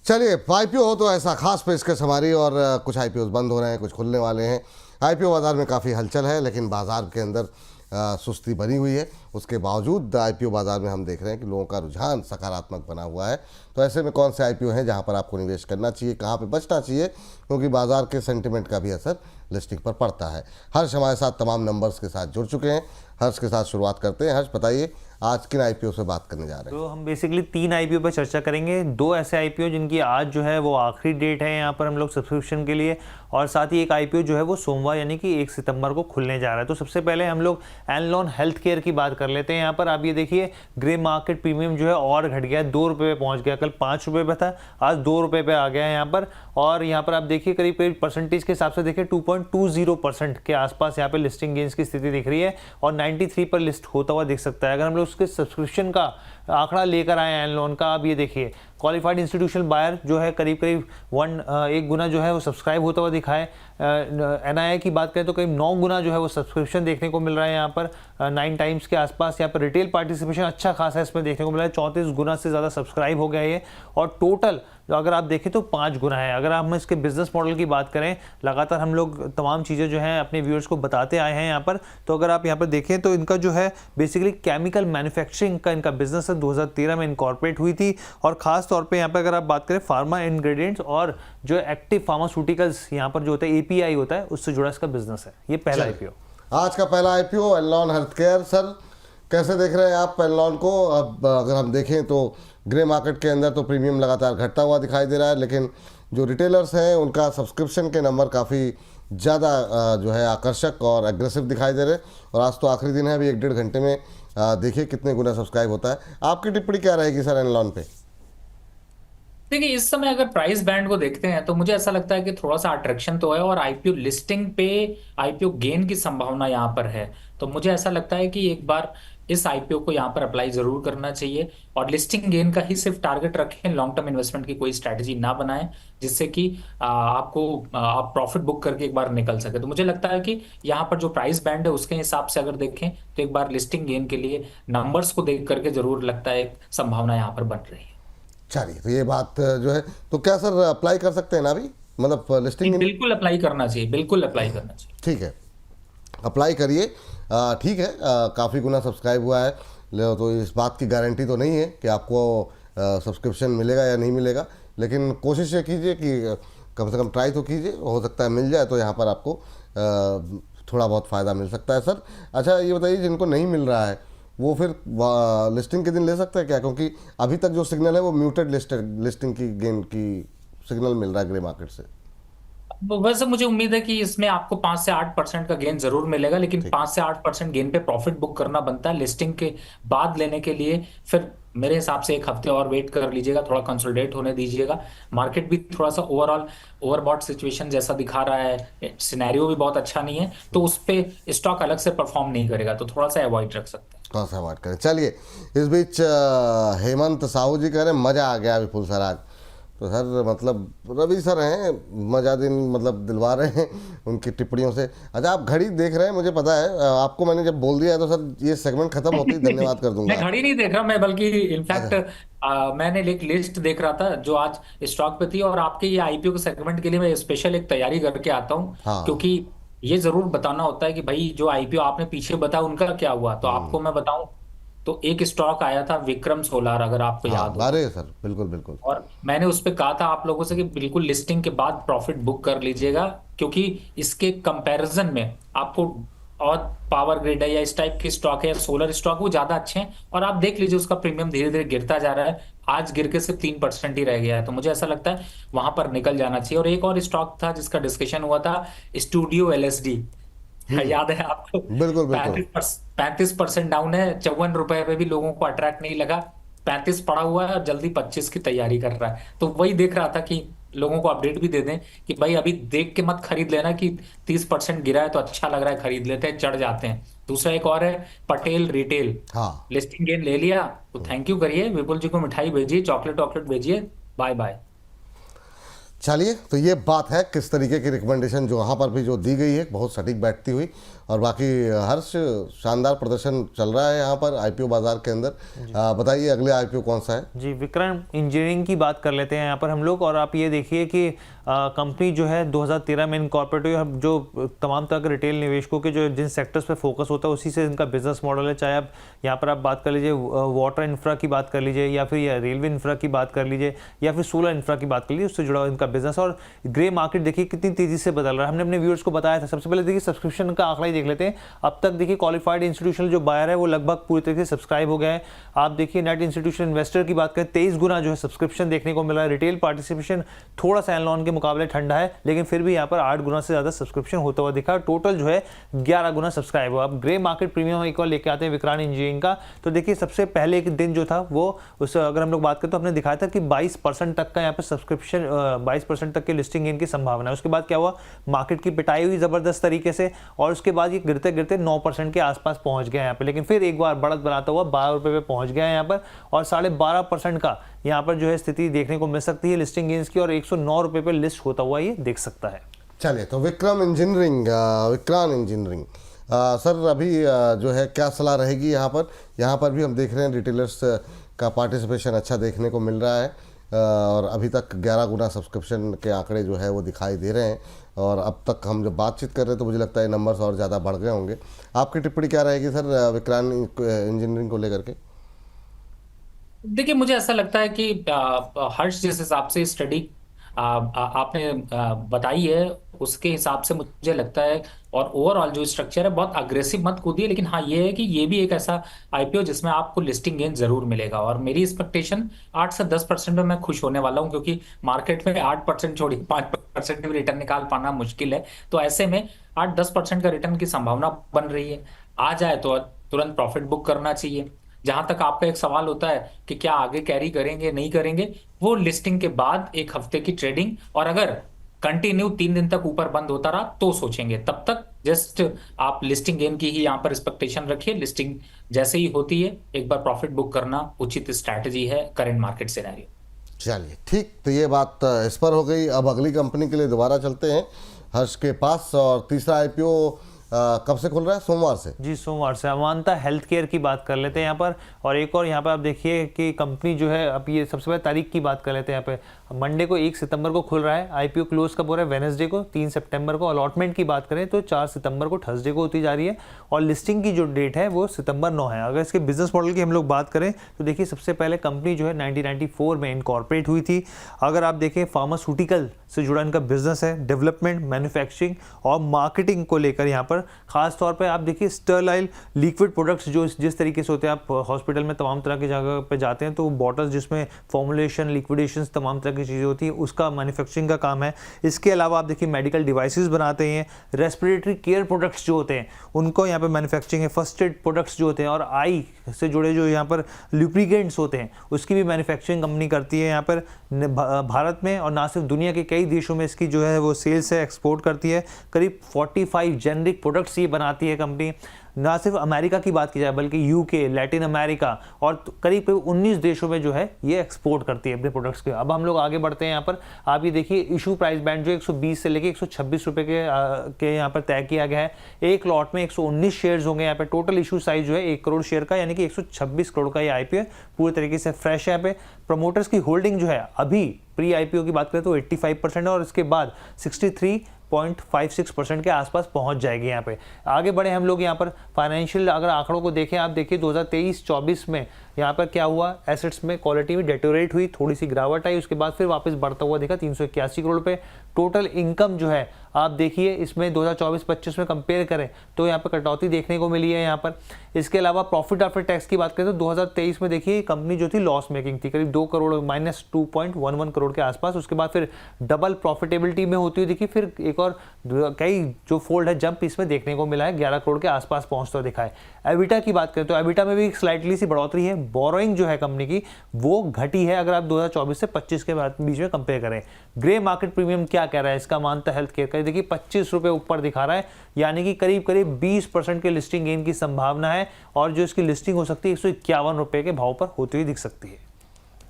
चलिए, आईपीओ हो तो ऐसा खास पेशकश हमारी, और कुछ आईपीओ बंद हो रहे हैं, कुछ खुलने वाले हैं। आईपीओ बाज़ार में काफ़ी हलचल है, लेकिन बाज़ार के अंदर सुस्ती बनी हुई है। उसके बावजूद आईपीओ बाज़ार में हम देख रहे हैं कि लोगों का रुझान सकारात्मक बना हुआ है। तो ऐसे में कौन से आईपीओ हैं जहां पर आपको निवेश करना चाहिए, कहां पे बचना चाहिए, क्योंकि बाज़ार के सेंटिमेंट का भी असर लिस्टिंग पर पड़ता है। हर्ष हमारे साथ तमाम नंबर्स के साथ जुड़ चुके हैं। हर्ष के साथ शुरुआत करते हैं। हर्ष, बताइए आज किन आईपीओ से बात करने जा रहे हैं? तो हम बेसिकली 3 आईपीओ पर चर्चा करेंगे। 2 ऐसे आईपीओ जिनकी आज जो है वो आखिरी डेट है यहाँ पर हम लोग सब्सक्रिप्शन के लिए, और साथ ही एक आईपीओ जो है वो सोमवार यानी कि 1 सितंबर को खुलने जा रहा है। तो सबसे पहले हम लोग एनलॉन हेल्थ केयर की बात कर लेते हैं। यहाँ पर आप ये देखिए, ग्रे मार्केट प्रीमियम जो है और घट गया, 2 रुपये पे पहुँच गया। कल 5 रुपये पे था, आज 2 रुपये पे आ गया है यहाँ पर। और यहाँ पर आप देखिए करीब करीब परसेंटेज के हिसाब से देखिए 2.20% के आसपास यहाँ पे लिस्टिंग गेंस की स्थिति दिख रही है, और 93 पर लिस्ट होता हुआ दिख सकता है। अगर हम लोग उसके सब्सक्रिप्शन का आंकड़ा लेकर आए हैं लोन का, आप ये देखिए क्वालिफाइड इंस्टीट्यूशनल बायर जो है करीब करीब 1 गुना जो है वो सब्सक्राइब होता हुआ दिखा है। एनआईआई की बात करें तो करीब 9 गुना जो है वो सब्सक्रिप्शन देखने को मिल रहा है यहाँ पर, 9 टाइम्स के आसपास। यहाँ पर रिटेल पार्टिसिपेशन अच्छा खासा इसमें देखने को मिला है, 34 गुना से ज़्यादा सब्सक्राइब हो गया है ये। और टोटल अगर आप देखें तो 5 गुना है। अगर हम इसके बिजनेस मॉडल की बात करें, लगातार हम लोग तमाम चीज़ें जो हैं अपने व्यूअर्स को बताते आए हैं यहाँ पर। तो अगर आप यहाँ पर देखें तो इनका जो है बेसिकली केमिकल मैन्युफैक्चरिंग का इनका बिजनेस है, 2013 में इनकॉर्पोरेट हुई थी। और खास तौर पे यहाँ पर अगर आप बात करें फार्मा इंग्रेडिएंट्स और जो एक्टिव फार्मास्यूटिकल्स यहाँ पर जो होता है एपीआई होता है, उससे जुड़ा इसका बिजनेस है। ये पहला आईपीओ, आज का पहला आईपीओ एनलॉन हेल्थ केयर। सर, कैसे देख रहे हैं आप एनलॉन को? अब अगर हम देखें तो ग्रे मार्केट के अंदर तो प्रीमियम लगातार घटता हुआ दिखाई दे रहा है, लेकिन जो रिटेलर्स हैं उनका सब्सक्रिप्शन के नंबर काफ़ी ज़्यादा जो है आकर्षक और एग्रेसिव दिखाई दे रहे हैं। और आज तो आखिरी दिन है, अभी 1-1.5 घंटे में देखिए कितने गुना सब्सक्राइब होता है। आपकी टिप्पणी क्या रहेगी सर एनलॉन पे? देखिए, इस समय अगर प्राइस बैंड को देखते हैं तो मुझे ऐसा लगता है कि थोड़ा सा अट्रैक्शन तो है, और आईपीओ लिस्टिंग पे आईपीओ गेन की संभावना यहाँ पर है। तो मुझे ऐसा लगता है कि एक बार इस आईपीओ को यहाँ पर अप्लाई जरूर करना चाहिए, और लिस्टिंग गेन का ही सिर्फ टारगेट रखें, लॉन्ग टर्म इन्वेस्टमेंट की कोई स्ट्रैटेजी ना बनाएं, जिससे कि आप प्रॉफिट बुक करके एक बार निकल सके। तो मुझे लगता है कि यहाँ पर जो प्राइस बैंड है उसके हिसाब से अगर देखें तो एक बार लिस्टिंग गेन के लिए नंबर्स को देख करके जरूर लगता है एक संभावना यहाँ पर बन रही है। चलिए, तो ये बात जो है, तो क्या सर अप्लाई कर सकते हैं ना अभी, मतलब लिस्टिंग? बिल्कुल अप्लाई करना चाहिए, बिल्कुल अप्लाई करना चाहिए। ठीक है, अप्लाई करिए। ठीक है, काफ़ी गुना सब्सक्राइब हुआ है, तो इस बात की गारंटी तो नहीं है कि आपको सब्सक्रिप्शन मिलेगा या नहीं मिलेगा, लेकिन कोशिश ये कीजिए कि कम से कम ट्राई तो कीजिए, हो सकता है मिल जाए, तो यहाँ पर आपको थोड़ा बहुत फ़ायदा मिल सकता है सर। अच्छा, ये बताइए जिनको नहीं मिल रहा है वो फिर लिस्टिंग के दिन ले सकते हैं क्या? क्योंकि अभी तक जो सिग्नल है वो म्यूटेड लिस्टिंग की गेन की सिग्नल मिल रहा है ग्रे मार्केट से। वैसे मुझे उम्मीद है कि इसमें आपको 5 से 8% का गेन जरूर मिलेगा, लेकिन 5 से 8% गेन पे प्रॉफिट बुक करना बनता है लिस्टिंग के बाद लेने के लिए। फिर मेरे हिसाब से 1 हफ्ते और वेट कर लीजिएगा, थोड़ा कंसोलिडेट होने दीजिएगा। मार्केट भी थोड़ा सा ओवरऑल ओवरबॉट सिचुएशन जैसा दिखा रहा है, सिनेरियो भी बहुत अच्छा नहीं है, तो उस पर स्टॉक अलग से परफॉर्म नहीं करेगा, तो थोड़ा सा अवॉइड रख सकते हैं। थोड़ा सा अवॉइड करें। चलिए, इस बीच हेमंत साहू जी कह रहे हैं मज़ा आ गया विपुल सर आज। तो सर मतलब रवि सर हैं, मजा दिन मतलब दिलवा रहे हैं उनकी टिप्पणियों से। अच्छा, आप घड़ी देख रहे हैं, मुझे पता है, आपको मैंने जब बोल दिया है तो सर ये सेगमेंट खत्म होते ही धन्यवाद कर दूंगा। मैं घड़ी नहीं देख रहा, मैं बल्कि इनफैक्ट मैंने एक लिस्ट देख रहा था जो आज स्टॉक पे थी, और आपके ये आईपीओ के सेगमेंट के लिए मैं स्पेशल एक तैयारी करके आता हूँ। हाँ, क्योंकि ये जरूर बताना होता है कि भाई जो आईपीओ आपने पीछे बताया उनका क्या हुआ। तो आपको मैं बताऊं तो एक स्टॉक आया था विक्रम सोलार, अगर आपको याद हो। अरे सर, बिल्कुल बिल्कुल। और मैंने उस पर कहा था आप लोगों से कि बिल्कुल लिस्टिंग के बाद प्रॉफिट बुक कर लीजिएगा, क्योंकि इसके कंपैरिजन में आपको और पावर ग्रिड है या इस टाइप के स्टॉक है या सोलर स्टॉक, वो ज्यादा अच्छे हैं। और आप देख लीजिए उसका प्रीमियम धीरे धीरे गिरता जा रहा है, आज गिर के सिर्फ 3% ही रह गया है। तो मुझे ऐसा लगता है वहां पर निकल जाना चाहिए। और एक और स्टॉक था जिसका डिस्कशन हुआ था, स्टूडियो एलएसडी, याद है आपको? बिल्कुल बिल्कुल। 35% डाउन है, 54 रुपए पे भी लोगों को अट्रैक्ट नहीं लगा, 35 पड़ा हुआ है और जल्दी 25 की तैयारी कर रहा है। तो वही देख रहा था कि लोगों को अपडेट भी दे दें कि भाई अभी देख के मत खरीद लेना कि 30% गिरा है तो अच्छा लग रहा है, खरीद लेते हैं, चढ़ जाते हैं। दूसरा एक और है पटेल रिटेल, हाँ, लिस्टिंग गेन ले लिया तो थैंक यू करिए, विपुल जी को मिठाई भेजिए, चॉकलेट वॉकलेट भेजिए, बाय बाय। चलिए, तो ये बात है किस तरीके की रिकमेंडेशन जो वहाँ पर भी जो दी गई है बहुत सटीक बैठती हुई। और बाकी हर्ष, शानदार प्रदर्शन चल रहा है यहाँ पर आईपीओ बाजार के अंदर। बताइए अगले आईपीओ कौन सा है? जी, विक्रांत इंजीनियरिंग की बात कर लेते हैं यहाँ पर हम लोग। और आप ये देखिए कि कंपनी जो है 2013 में इनकॉर्पोरेट हुई। जो तमाम तरह के रिटेल निवेशकों के जो जिन सेक्टर्स पे फोकस होता है उसी से इनका बिजनेस मॉडल है। चाहे आप यहाँ पर आप बात कर लीजिए वाटर इंफ्रा की बात कर लीजिए, या फिर रेलवे इंफ्रा की बात कर लीजिए, या फिर सोलर इंफ्रा की बात कर लीजिए, उससे जुड़ा हुआ इनका बिजनेस। और ग्रे मार्केट देखिए कितनी तेजी से बदल रहा है। हमने अपने व्यूअर्स को बताया था। सबसे पहले देखिए सब्सक्रिप्शन का आंकड़ा ही देख लेते हैं। अब तक देखिए क्वालिफाइड इंस्टीट्यूशनल जो बायर है वो लगभग पूरी तरीके से सब्सक्राइब हो गया है। आप देखिए नेट इंस्टीट्यूशनल इन्वेस्टर की बात करें, 23 गुना जो है सब्सक्रिप्शन देखने को मिला है। रिटेल पार्टिसिपेशन थोड़ा सा एनलॉन के मुकाबले ठंडा है, लेकिन फिर भी यहाँ पर 8 गुना से ज्यादा सब्सक्रिप्शन होता हुआ दिखा। टोटल जो है 11 गुना सब्सक्राइब हुआ। अब ग्रे मार्केट प्रीमियम एक और लेके आते हैं विक्रांत इंजीनियरिंग का। तो देखिए सबसे पहले एक दिन जो था वो उस अगर हम लोग बात करें तो हमने दिखाया था कि 22% तक का यहाँ पर सब्सक्रिप्शन 22% तक के लिस्टिंग गेन की संभावना है। उसके बाद क्या हुआ, मार्केट की पिटाई हुई जबरदस्त तरीके से, और उसके बाद ये गिरते गिरते 9% के आसपास पहुंच गया यहाँ पे। लेकिन फिर एक बार बढ़त बनाता हुआ 12 रुपए पे पहुंच गया यहाँ पर, और 12.5% का यहाँ पर जो है स्थिति देखने को मिल सकती है लिस्टिंग गेन्स की, और 109 रुपए पे लिस्ट होता हुआ ये देख सकता है। चलिए, तो विक्रांत इंजीनियरिंग सर, अभी जो है क्या सलाह रहेगी यहाँ पर? यहाँ पर भी हम देख रहे हैं रिटेलर्स का पार्टिसिपेशन अच्छा देखने को मिल रहा है, और अभी तक 11 गुना सब्सक्रिप्शन के आंकड़े जो है वो दिखाई दे रहे हैं। और अब तक हम जब बातचीत कर रहे हैं तो मुझे लगता है नंबर्स और ज़्यादा बढ़ गए होंगे। आपकी टिप्पणी क्या रहेगी सर विक्रांत इंजीनियरिंग को लेकर के? देखिए, मुझे ऐसा लगता है कि हर्ष जिस हिसाब से स्टडी आपने बताई है उसके हिसाब से मुझे लगता है, और ओवरऑल जो स्ट्रक्चर है बहुत अग्रेसिव मत कूदिए। लेकिन हाँ, ये है कि ये भी एक ऐसा आईपीओ जिसमें आपको लिस्टिंग गेन जरूर मिलेगा, और मेरी एक्सपेक्टेशन 8 से 10% में मैं खुश होने वाला हूं, क्योंकि मार्केट में 8% छोड़ी 5% भी रिटर्न निकाल पाना मुश्किल है। तो ऐसे में 8-10% का रिटर्न की संभावना बन रही है। आ जाए तो तुरंत प्रॉफिट बुक करना चाहिए। जहां तक आपका एक सवाल होता है कि क्या आगे कैरी करेंगे नहीं करेंगे, वो लिस्टिंग के बाद एक हफ्ते की ट्रेडिंग, और अगर कंटिन्यू 3 दिन तक ऊपर बंद होता रहा तो सोचेंगे। तब तक जस्ट आप लिस्टिंग गेन की ही यहाँ पर एक्सपेक्टेशन रखिए। लिस्टिंग जैसे ही होती है एक बार प्रॉफिट बुक करना उचित स्ट्रैटेजी है करंट मार्केट सिनेरियो। चलिए ठीक, तो ये बात इस पर हो गई। अब अगली कंपनी के लिए दोबारा चलते हैं हर्ष के पास। और तीसरा आईपीओ कब से खुल रहा है? सोमवार से। जी, सोमवार से। अमांता हेल्थ केयर की बात कर लेते हैं यहाँ पर। और एक और यहाँ पर आप देखिए कि कंपनी जो है, अब ये सबसे पहले तारीख की बात कर लेते हैं। यहाँ पे मंडे को 1 सितंबर को खुल रहा है। आईपीओ क्लोज कब हो रहा है? वेडनेसडे को 3 सितंबर को। अलॉटमेंट की बात करें तो 4 सितंबर को थर्सडे को होती जा रही है, और लिस्टिंग की जो डेट है वो सितंबर 9 है। अगर इसके बिजनेस मॉडल की हम लोग बात करें तो देखिए सबसे पहले कंपनी जो है 1994 में इनकॉर्पोरेट हुई थी। अगर आप देखें फार्मास्यूटिकल से जुड़ा इनका बिजनेस है, डेवलपमेंट, मैन्युफैक्चरिंग और मार्केटिंग को लेकर यहाँ पर खास तौर पे आप देखिए स्टरलाइल लिक्विड प्रोडक्ट्स जो जिस तरीके से होते हैं, आप हॉस्पिटल में तमाम तरह की जगह पे जाते हैं तो बॉटल्स जिसमें फॉर्मुलेशन, लिक्विडेशन, तमाम तरह की चीज़ें होती हैं, उसका मैन्युफैक्चरिंग का काम है। इसके अलावा आप देखिए मेडिकल डिवाइसेस बनाते हैं, रेस्पिरेटरी केयर प्रोडक्ट्स जो होते हैं उनको यहाँ पर मैन्युफैक्चरिंग है, फर्स्ट एड प्रोडक्ट्स जो होते हैं, और आई से जुड़े जो यहाँ पर लुब्रिकेंट्स होते हैं उसकी भी मैन्युफैक्चरिंग कंपनी करती है यहाँ पर भारत में। और ना सिर्फ दुनिया के कई देशों में इसकी जो है वो सेल्स है, एक्सपोर्ट करती है। करीब 45 जेनरिक प्रोडक्ट्स ये बनाती है कंपनी। ना सिर्फ अमेरिका की बात की जाए बल्कि यूके, लैटिन अमेरिका और करीब 19 देशों में जो है ये एक्सपोर्ट करती है अपने प्रोडक्ट्स के। अब हम लोग आगे बढ़ते हैं यहाँ पर। आप ये देखिए इशू प्राइस बैंड जो 120 से लेके 126 रुपए के यहाँ पर तय किया गया है। एक लॉट में 119 शेयर्स होंगे यहाँ पे। टोटल इशू साइज जो है 1 करोड़ शेयर का, यानी कि 126 करोड़ का ये आईपीओ पूरी तरीके से फ्रेश है यहाँ पे। प्रमोटर्स की होल्डिंग जो है अभी प्री आईपीओ की बात करें तो 85% है, और इसके बाद 63.56% के आसपास पहुंच जाएगी यहाँ पे। आगे बढ़े हम लोग यहाँ पर फाइनेंशियल अगर आंकड़ों को देखें, आप देखिए 2023-24 में यहाँ पर क्या हुआ, एसेट्स में क्वालिटी में डेटोरेट हुई, थोड़ी सी गिरावट आई, उसके बाद फिर वापस बढ़ता हुआ देखा 381 करोड़ पे। टोटल इनकम जो है आप देखिए इसमें 2024-25 में कंपेयर करें तो यहाँ पर कटौती देखने को मिली है यहाँ पर। इसके अलावा प्रॉफिट आफ्टर टैक्स की बात करें तो 2023 में देखिए कंपनी जो थी लॉस मेकिंग थी, करीब 2 करोड़ -2.11 करोड़ के आसपास। उसके बाद फिर डबल प्रॉफिटेबिलिटी में होती हुई देखिए, फिर एक और कई जो फोल्ड है जंप इसमें देखने को मिला है, 11 करोड़ के आसपास पहुंचता दिखा है। एबिटा की बात करें तो एबिटा में भी स्लाइटली सी बढ़ोतरी है। बोरोइंग जो है कंपनी की वो घटी है अगर आप 2024 से 25 के बीच में कंपेयर करें। ग्रे मार्केट प्रीमियम क्या कह रहा है इसका? मानता हेल्थ केयर का देखिए 25 रुपए ऊपर दिखा रहा है, यानी कि करीब करीब 20% के लिस्टिंग गेन की संभावना है, और जो इसकी लिस्टिंग हो सकती है 151 रुपए के भाव पर होती हुई दिख सकती है।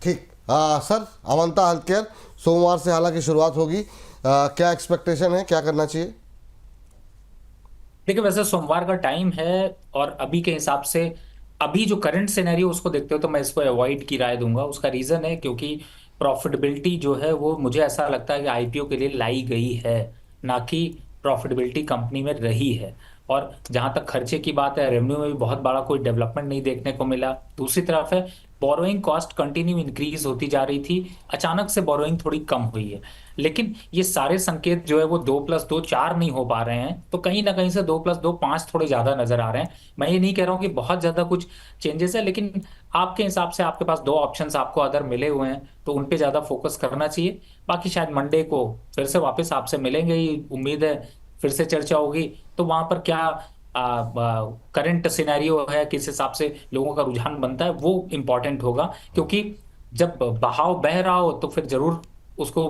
ठीक सर, अमांता हेल्थ केयर सोमवार से हालांकि शुरुआत होगी, क्या एक्सपेक्टेशन है, क्या करना चाहिए? देखिए वैसे सोमवार का टाइम है, और अभी के हिसाब से अभी जो करंट सिनेरियो उसको देखते हो तो मैं इसको अवॉइड की राय दूंगा। उसका रीजन है क्योंकि प्रॉफिटेबिलिटी जो है वो मुझे ऐसा लगता है कि आईपीओ के लिए लाई गई है, ना कि प्रॉफिटेबिलिटी कंपनी में रही है। और जहां तक खर्चे की बात है, रेवेन्यू में भी बहुत बड़ा कोई डेवलपमेंट नहीं देखने को मिला। दूसरी तरफ है बोरोइंग कॉस्ट कंटिन्यू इंक्रीज होती जा रही थी, अचानक से बोरोइंग थोड़ी कम हुई है। लेकिन ये सारे संकेत जो है वो 2+2 4 नहीं हो पा रहे हैं, तो कहीं ना कहीं से 2+2 5 थोड़े ज्यादा नजर आ रहे हैं। मैं ये नहीं कह रहा हूँ कि बहुत ज्यादा कुछ चेंजेस है, लेकिन आपके हिसाब से आपके पास दो ऑप्शंस आपको अदर मिले हुए हैं, तो उन पे ज्यादा फोकस करना चाहिए। बाकी शायद मंडे को फिर से वापस आपसे मिलेंगे ही, उम्मीद है फिर से चर्चा होगी। तो वहां पर क्या करंट सिनेरियो है, किस हिसाब से लोगों का रुझान बनता है, वो इम्पोर्टेंट होगा। क्योंकि जब बहाव बह रहा हो तो फिर जरूर उसको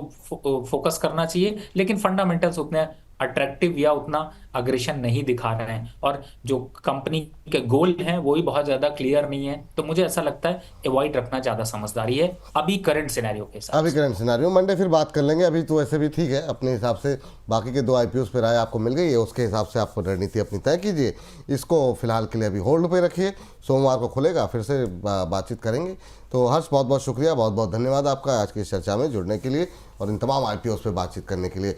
फोकस करना चाहिए, लेकिन फंडामेंटल्स उतने अट्रैक्टिव या उतना अग्रेशन नहीं दिखा रहे हैं, और जो कंपनी के गोल हैं वो ही बहुत ज्यादा क्लियर नहीं है। तो मुझे ऐसा लगता है अवॉइड रखना ज्यादा समझदारी है अभी करंट सिनेरियो के हिसाब अभी से। करंट सिनारियो मंडे फिर बात कर लेंगे, अभी तो ऐसे भी ठीक है अपने हिसाब से। बाकी के 2 आईपीओ पे राय आपको मिल गई है, उसके हिसाब से आप रणनीति अपनी तय कीजिए। इसको फिलहाल के लिए अभी होल्ड पे रखिए, सोमवार को खुलेगा फिर से बातचीत करेंगे। तो हर्ष, बहुत बहुत शुक्रिया, बहुत बहुत धन्यवाद आपका आज की इस चर्चा में जुड़ने के लिए और इन तमाम आईपीओ पे बातचीत करने के लिए।